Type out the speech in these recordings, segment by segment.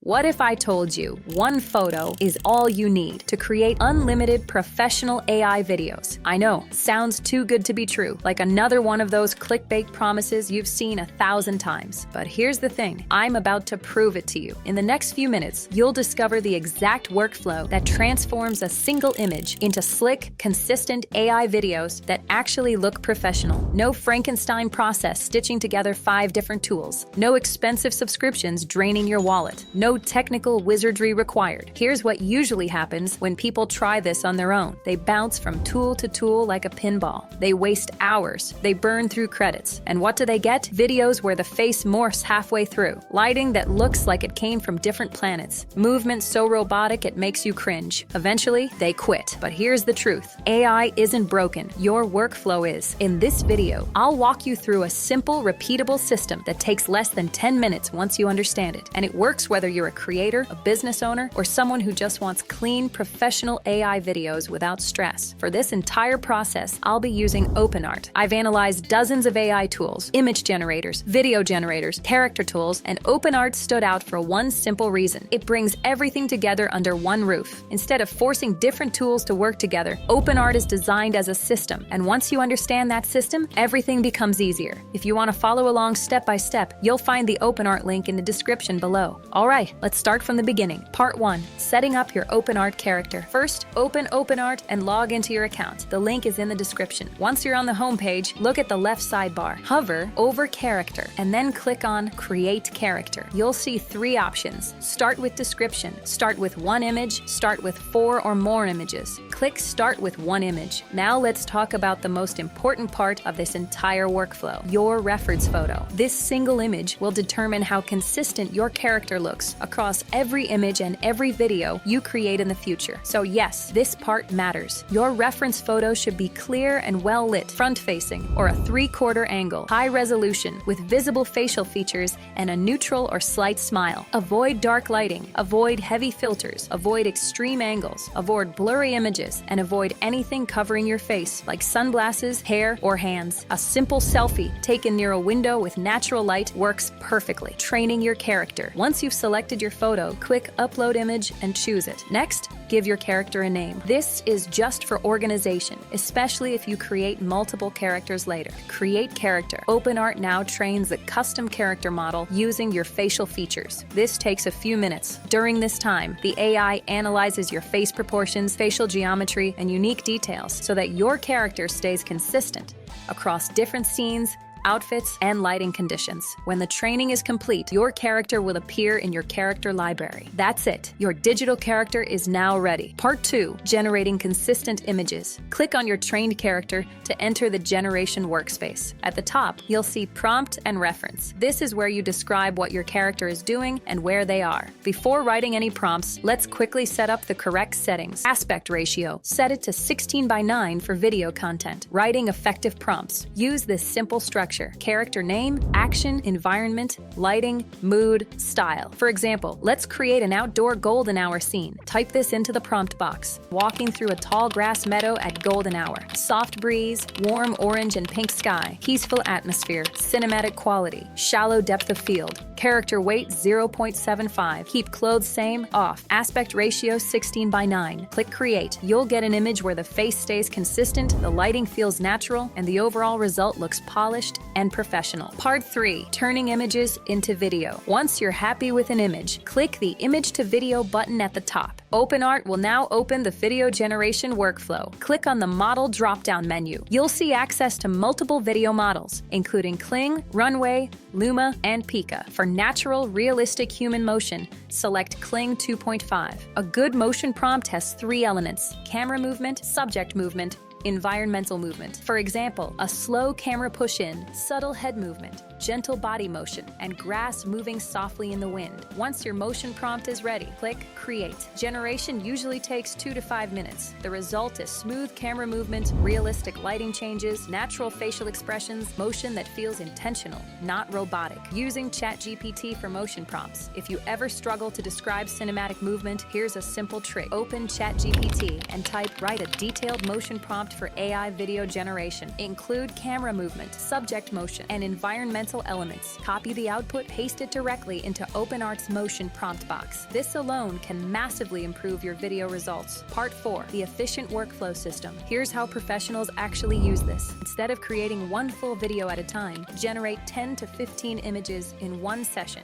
What if I told you one photo is all you need to create unlimited professional AI videos? I know, sounds too good to be true, like another one of those clickbait promises you've seen 1,000 times. But here's the thing, I'm about to prove it to you. In the next few minutes, you'll discover the exact workflow that transforms a single image into slick, consistent AI videos that actually look professional. No Frankenstein process stitching together 5 different tools. No expensive subscriptions draining your wallet. No technical wizardry required. Here's what usually happens when people try this on their own. They bounce from tool to tool like a pinball. They waste hours. They burn through credits. And what do they get? Videos where the face morphs halfway through. Lighting that looks like it came from different planets. Movement so robotic it makes you cringe. Eventually, they quit. But here's the truth. AI isn't broken. Your workflow is. In this video, I'll walk you through a simple, repeatable system that takes less than 10 minutes once you understand it. And it works whether you're a creator, a business owner, or someone who just wants clean, professional AI videos without stress. For this entire process, I'll be using OpenArt. I've analyzed dozens of AI tools, image generators, video generators, character tools, and OpenArt stood out for one simple reason. It brings everything together under one roof. Instead of forcing different tools to work together, OpenArt is designed as a system, and once you understand that system, everything becomes easier. If you want to follow along step by step, you'll find the OpenArt link in the description below. All right, let's start from the beginning. Part 1. Setting up your OpenArt character. First, open OpenArt and log into your account. The link is in the description. Once you're on the home page, look at the left sidebar. Hover over Character and then click on Create Character. You'll see 3 options. Start with description, start with 1 image, start with 4 or more images. Click Start with 1 image. Now let's talk about the most important part of this entire workflow, your reference photo. This single image will determine how consistent your character looks across every image and every video you create in the future. So yes, this part matters. Your reference photo should be clear and well lit, front-facing, or a 3/4 angle, high resolution, with visible facial features and a neutral or slight smile. Avoid dark lighting, avoid heavy filters, avoid extreme angles, avoid blurry images, and avoid anything covering your face, like sunglasses, hair, or hands. A simple selfie taken near a window with natural light works perfectly. Training your character. Once you've selected your photo, click Upload Image and choose it. Next, give your character a name. This is just for organization, especially if you create multiple characters later. Create character. OpenArt now trains a custom character model using your facial features. This takes a few minutes. During this time, the AI analyzes your face proportions, facial geometry, and unique details so that your character stays consistent across different scenes, outfits, and lighting conditions. When the training is complete, your character will appear in your character library. That's it. Your digital character is now ready. Part 2. Generating consistent images. Click on your trained character to enter the generation workspace. At the top, you'll see Prompt and Reference. This is where you describe what your character is doing and where they are. Before writing any prompts, let's quickly set up the correct settings. Aspect ratio. Set it to 16:9 for video content. Writing effective prompts. Use this simple structure. Character name, action, environment, lighting, mood, style. For example, let's create an outdoor golden hour scene. Type this into the prompt box. Walking through a tall grass meadow at golden hour. Soft breeze, warm orange and pink sky, peaceful atmosphere, cinematic quality, shallow depth of field. Character weight 0.75. Keep clothes same, off. Aspect ratio 16:9. Click Create. You'll get an image where the face stays consistent, the lighting feels natural, and the overall result looks polished and professional. Part 3. Turning images into video. Once you're happy with an image, click the Image to Video button at the top. OpenArt will now open the video generation workflow. Click on the Model drop-down menu. You'll see access to multiple video models, including Kling, Runway, Luma, and Pika. For natural, realistic human motion, select Kling 2.5. A good motion prompt has 3 elements: camera movement, subject movement, environmental movement. For example, a slow camera push-in, subtle head movement, gentle body motion, and grass moving softly in the wind. Once your motion prompt is ready, click Create. Generation usually takes 2 to 5 minutes. The result is smooth camera movement, realistic lighting changes, natural facial expressions, motion that feels intentional, not robotic. Using ChatGPT for motion prompts. If you ever struggle to describe cinematic movement, here's a simple trick. Open ChatGPT and type "Write a detailed motion prompt for AI video generation." Include camera movement, subject motion, and environmental stencil elements. Copy the output, paste it directly into OpenArt's motion prompt box. This alone can massively improve your video results. Part 4. The efficient workflow system. Here's how professionals actually use this. Instead of creating one full video at a time, generate 10 to 15 images in one session.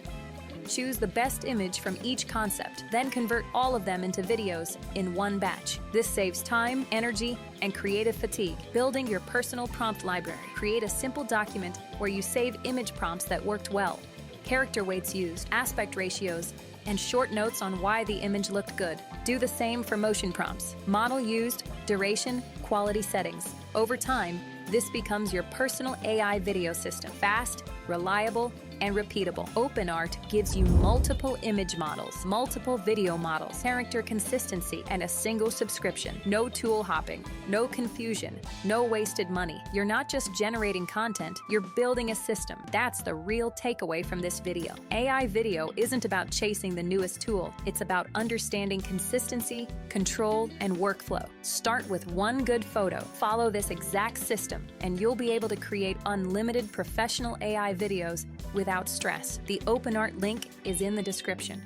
Choose the best image from each concept, then convert all of them into videos in one batch. This saves time, energy, and creative fatigue. Building your personal prompt library. Create a simple document where you save image prompts that worked well, character weights used, aspect ratios, and short notes on why the image looked good. Do the same for motion prompts. Model used, duration, quality settings. Over time, this becomes your personal AI video system. Fast, reliable, and repeatable. OpenArt gives you multiple image models, multiple video models, character consistency, and a single subscription. No tool hopping, no confusion, no wasted money. You're not just generating content, you're building a system. That's the real takeaway from this video. AI video isn't about chasing the newest tool. It's about understanding consistency, control, and workflow. Start with one good photo, follow this exact system, and you'll be able to create unlimited professional AI videos without stress. The OpenArt link is in the description.